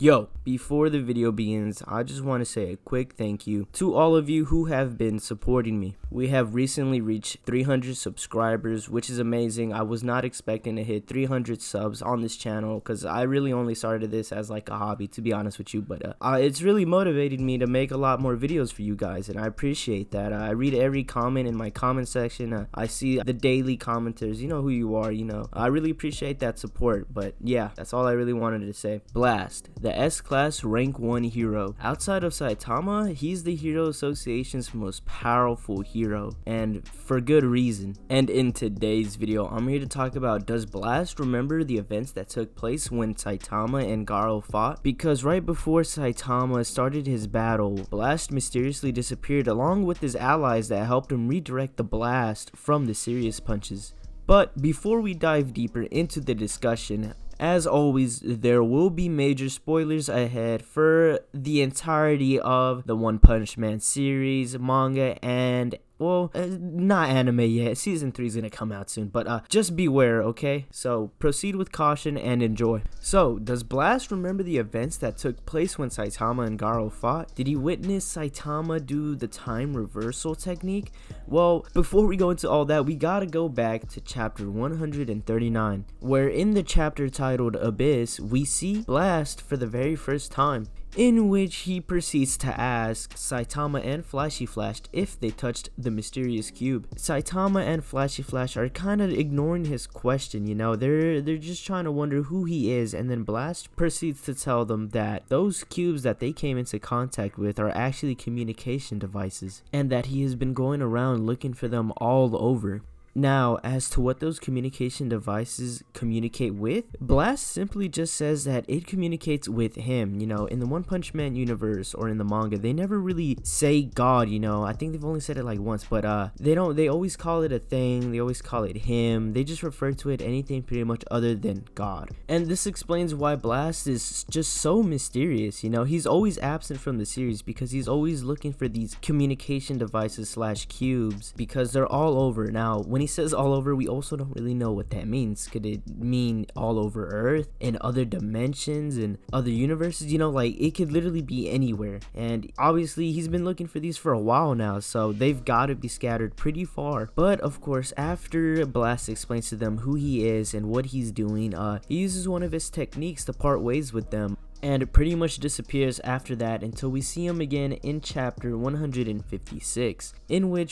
Yo, before the video begins, I just want to say a quick thank you to all of you who have been supporting me. We have recently reached 300 subscribers, which is amazing. I was not expecting to hit 300 subs on this channel because I really only started this as like a hobby, to be honest with you. But it's really motivated me to make a lot more videos for you guys, and I appreciate that. I read every comment in my comment section. I see the daily commenters. You know who you are, I really appreciate that support. But yeah, that's all I really wanted to say. Blast, the S-Class Rank 1 hero. Outside of Saitama, he's the Hero Association's most powerful hero, and for good reason. And in today's video, I'm here to talk about, does Blast remember the events that took place when Saitama and Garou fought? Because right before Saitama started his battle, Blast mysteriously disappeared along with his allies that helped him redirect the blast from the serious punches. But before we dive deeper into the discussion, as always, there will be major spoilers ahead for the entirety of the One Punch Man series, manga, and not anime yet. Season 3 is gonna come out soon, but just beware, okay? So proceed with caution and enjoy. So, does Blast remember the events that took place when Saitama and Garou fought? Did he witness Saitama do the time reversal technique? Well, before we go into all that, we gotta go back to chapter 139, where in the chapter titled Abyss, we see Blast for the very first time, in which he proceeds to ask Saitama and Flashy Flash if they touched the mysterious cube. Saitama and Flashy Flash are kind of ignoring his question, they're just trying to wonder who he is, and then Blast proceeds to tell them that those cubes that they came into contact with are actually communication devices, and that he has been going around looking for them all over. Now, as to what those communication devices communicate with, Blast simply just says that it communicates with him. In the One Punch Man universe or in the manga, they never really say God, I think they've only said it like once, but they always call it a thing, they always call it him, they just refer to it anything pretty much other than God. And this explains why Blast is just so mysterious, he's always absent from the series because he's always looking for these communication devices / cubes because they're all over. Now, when he says all over, we also don't really know what that means. Could it mean all over Earth, in other dimensions, in other universes? It could literally be anywhere. And obviously he's been looking for these for a while now, so they've got to be scattered pretty far. But of course, after Blast explains to them who he is and what he's doing, he uses one of his techniques to part ways with them, and it pretty much disappears after that until we see him again in chapter 156,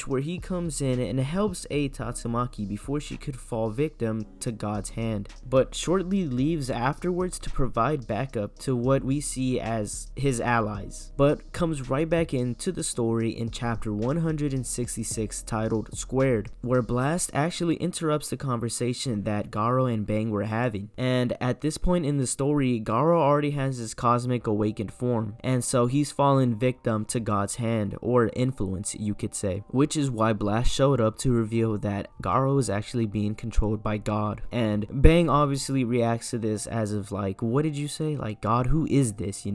where he comes in and helps aid Tatsumaki before she could fall victim to God's hand, but shortly leaves afterwards to provide backup to what we see as his allies, but comes right back into the story in chapter 166 titled Squared, where Blast actually interrupts the conversation that Garou and Bang were having. And at this point in the story, Garou already has his cosmic awakened form, and so he's fallen victim to God's hand, or influence you could say, which is why Blast showed up to reveal that Garou is actually being controlled by God. And Bang obviously reacts to this as of like, what did you say? Like, God, who is this,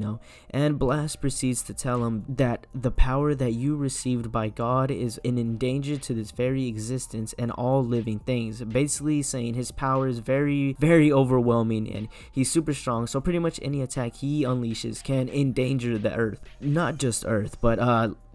And Blast proceeds to tell him that the power that you received by God is in danger to this very existence and all living things, basically saying his power is very, very overwhelming and he's super strong, so pretty much any attack he unleashes can endanger the Earth. Not just Earth, but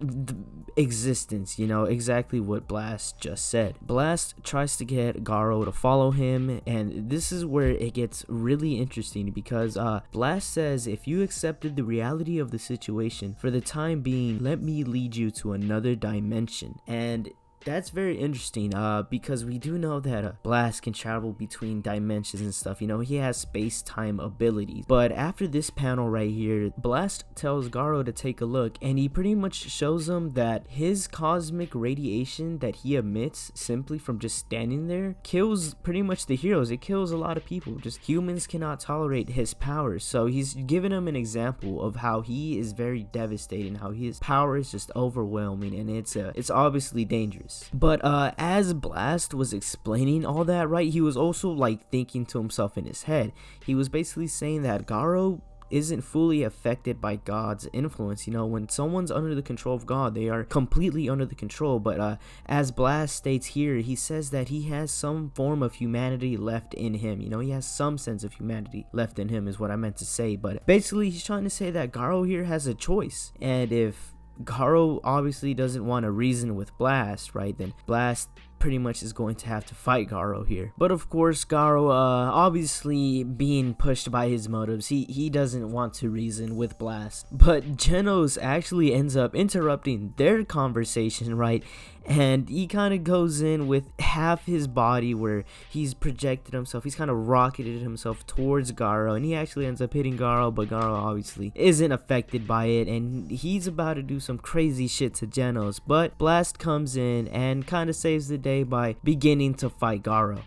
the existence, exactly what Blast just said. Blast tries to get Garou to follow him, and this is where it gets really interesting because Blast says, if you accepted the reality of the situation for the time being, let me lead you to another dimension. And that's very interesting because we do know that Blast can travel between dimensions and stuff. He has space-time abilities. But after this panel right here, Blast tells Garou to take a look, and he pretty much shows him that his cosmic radiation that he emits simply from just standing there kills pretty much the heroes. It kills a lot of people. Just humans cannot tolerate his powers. So he's giving him an example of how he is very devastating, how his power is just overwhelming, and it's obviously dangerous. But as Blast was explaining all that, right, he was also like thinking to himself in his head. He was basically saying that Garou isn't fully affected by God's influence. You know, when someone's under the control of God, they are completely under the control. But as Blast states here, he says that he has some form of humanity left in him. You know, he has some sense of humanity left in him is what I meant to say. But basically, he's trying to say that Garou here has a choice. And if Garou obviously doesn't want to reason with Blast, right, then Blast pretty much is going to have to fight Garou here. But of course, Garou, obviously being pushed by his motives, he doesn't want to reason with Blast. But Genos actually ends up interrupting their conversation, right? And he kind of goes in with half his body where he's projected himself. He's kind of rocketed himself towards Garou, and he actually ends up hitting Garou, but Garou obviously isn't affected by it, and he's about to do some crazy shit to Genos. But Blast comes in and kind of saves the day by beginning to fight Garou,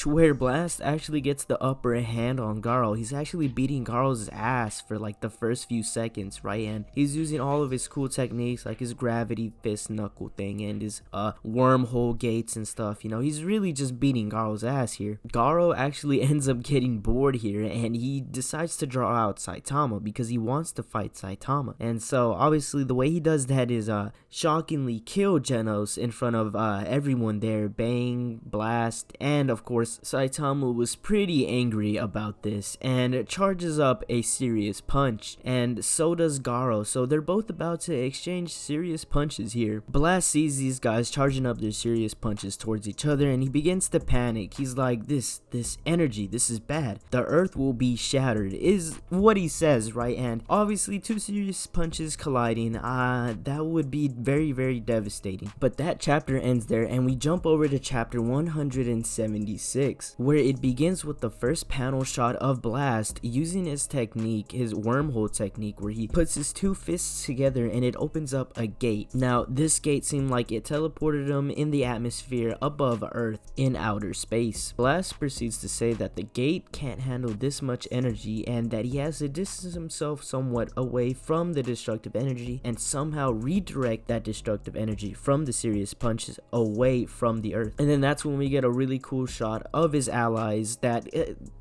where Blast actually gets the upper hand on Garou. He's actually beating Garou's ass for like the first few seconds, right? And he's using all of his cool techniques like his gravity fist knuckle thing and his wormhole gates and stuff. You know, he's really just beating Garou's ass here. Garou actually ends up getting bored here, and he decides to draw out Saitama because he wants to fight Saitama. And so obviously the way he does that is shockingly kill Genos in front of everyone there. Bang, Blast, and of course Saitama was pretty angry about this and charges up a serious punch, and so does Garou. So they're both about to exchange serious punches here. Blast sees these guys charging up their serious punches towards each other, and he begins to panic. He's like, this energy, this is bad. The earth will be shattered, is what he says, right? And obviously two serious punches colliding, that would be very, very devastating. But that chapter ends there, and we jump over to chapter 176, where it begins with the first panel shot of Blast using his technique, his wormhole technique, where he puts his two fists together and it opens up a gate. Now this gate seemed like it teleported him in the atmosphere above Earth in outer space. Blast proceeds to say that the gate can't handle this much energy and that he has to distance himself somewhat away from the destructive energy and somehow redirect that destructive energy from the serious punches away from the Earth. And then that's when we get a really cool shot of his allies that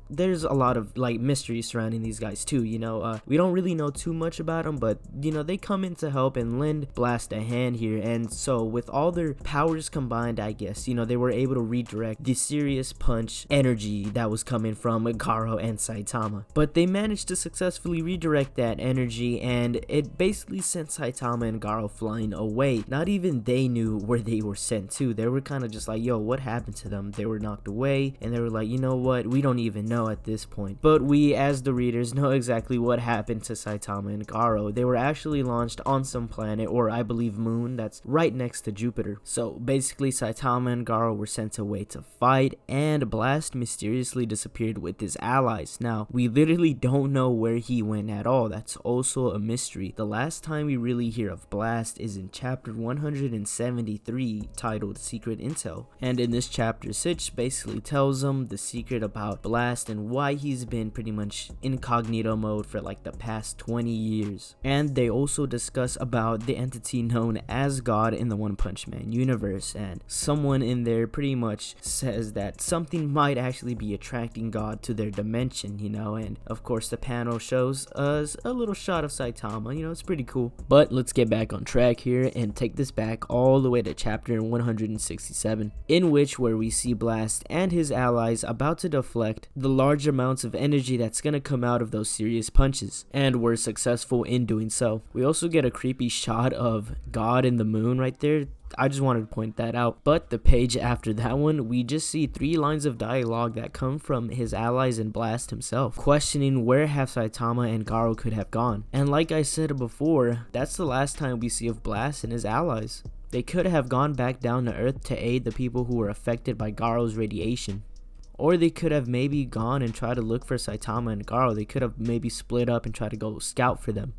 there's a lot of like mystery surrounding these guys too. You know, we don't really know too much about them, but you know, they come in to help and lend Blast a hand here. And so with all their powers combined, I guess, you know, they were able to redirect the serious punch energy that was coming from Garou and Saitama. But they managed to successfully redirect that energy, and it basically sent Saitama and Garou flying away. Not even they knew where they were sent to. They were kind of just like, yo, what happened to them? They were knocked away, and they were like, you know what, we don't even know at this point. But we as the readers know exactly what happened to Saitama and Garou. They were actually launched on some planet, or I believe moon, that's right next to Jupiter. So basically Saitama and Garou were sent away to fight, and Blast mysteriously disappeared with his allies. Now we literally don't know where he went at all. That's also a mystery. The last time we really hear of Blast is in chapter 173 titled Secret Intel, and in this chapter Sitch basically tells them the secret about Blast and why he's been pretty much incognito mode for like the past 20 years. And they also discuss about the entity known as God in the One Punch Man universe, and someone in there pretty much says that something might actually be attracting God to their dimension, you know. And of course the panel shows us a little shot of Saitama, you know, it's pretty cool. But let's get back on track here and take this back all the way to chapter 167, in which where we see Blast and his allies about to deflect the large amounts of energy that's gonna come out of those serious punches, and were successful in doing so. We also get a creepy shot of God in the moon right there. I just wanted to point that out. But the page after that one, we just see 3 lines of dialogue that come from his allies and Blast himself, questioning where have Saitama and Garou could have gone. And like I said before, that's the last time we see of Blast and his allies. They could have gone back down to Earth to aid the people who were affected by Garou's radiation. Or they could have maybe gone and tried to look for Saitama and Garou. They could have maybe split up and tried to go scout for them.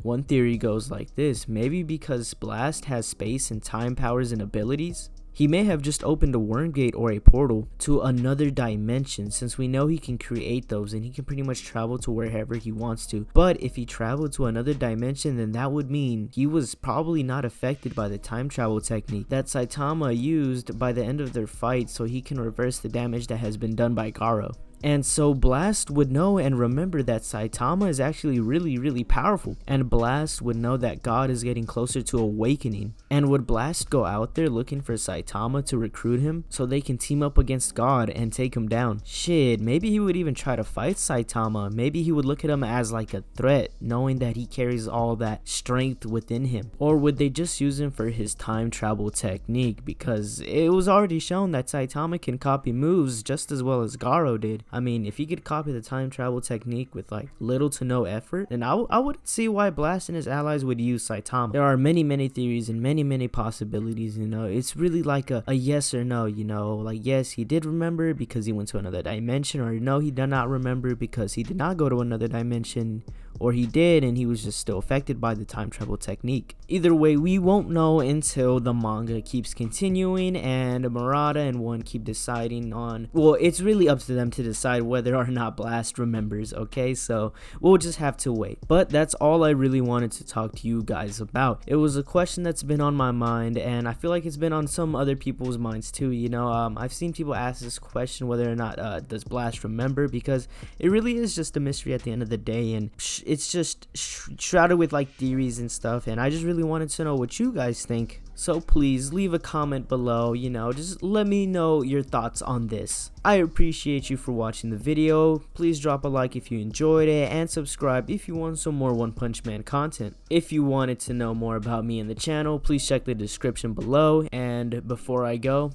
One theory goes like this: maybe because Blast has space and time powers and abilities, he may have just opened a worm gate or a portal to another dimension, since we know he can create those and he can pretty much travel to wherever he wants to. But if he traveled to another dimension, then that would mean he was probably not affected by the time travel technique that Saitama used by the end of their fight, so he can reverse the damage that has been done by Garou. And so Blast would know and remember that Saitama is actually really powerful, and Blast would know that God is getting closer to awakening. And would Blast go out there looking for Saitama to recruit him so they can team up against God and take him down? Shit, maybe he would even try to fight Saitama. Maybe he would look at him as like a threat, knowing that he carries all that strength within him. Or would they just use him for his time travel technique, because it was already shown that Saitama can copy moves just as well as Garou did. I mean, if he could copy the time travel technique with like little to no effort, then I wouldn't see why Blast and his allies would use Saitama. There are many theories and many possibilities, you know. It's really like a yes or no, you know, like yes, he did remember because he went to another dimension, or no, he did not remember because he did not go to another dimension, or he did and he was just still affected by the time travel technique. Either way, we won't know until the manga keeps continuing and Murata and One keep deciding on, well, it's really up to them to decide whether or not Blast remembers, okay? So we'll just have to wait. But that's all I really wanted to talk to you guys about. It was a question that's been on my mind, and I feel like it's been on some other people's minds too, you know. I've seen people ask this question, whether or not does Blast remember, because it really is just a mystery at the end of the day, and it's just shrouded with like theories and stuff, and I just really wanted to know what you guys think. So please leave a comment below, you know, just let me know your thoughts on this. I appreciate you for watching the video. Please drop a like if you enjoyed it, and subscribe if you want some more One Punch Man content. If you wanted to know more about me and the channel, please check the description below. And before I go,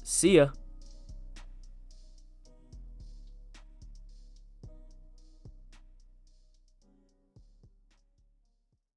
see ya.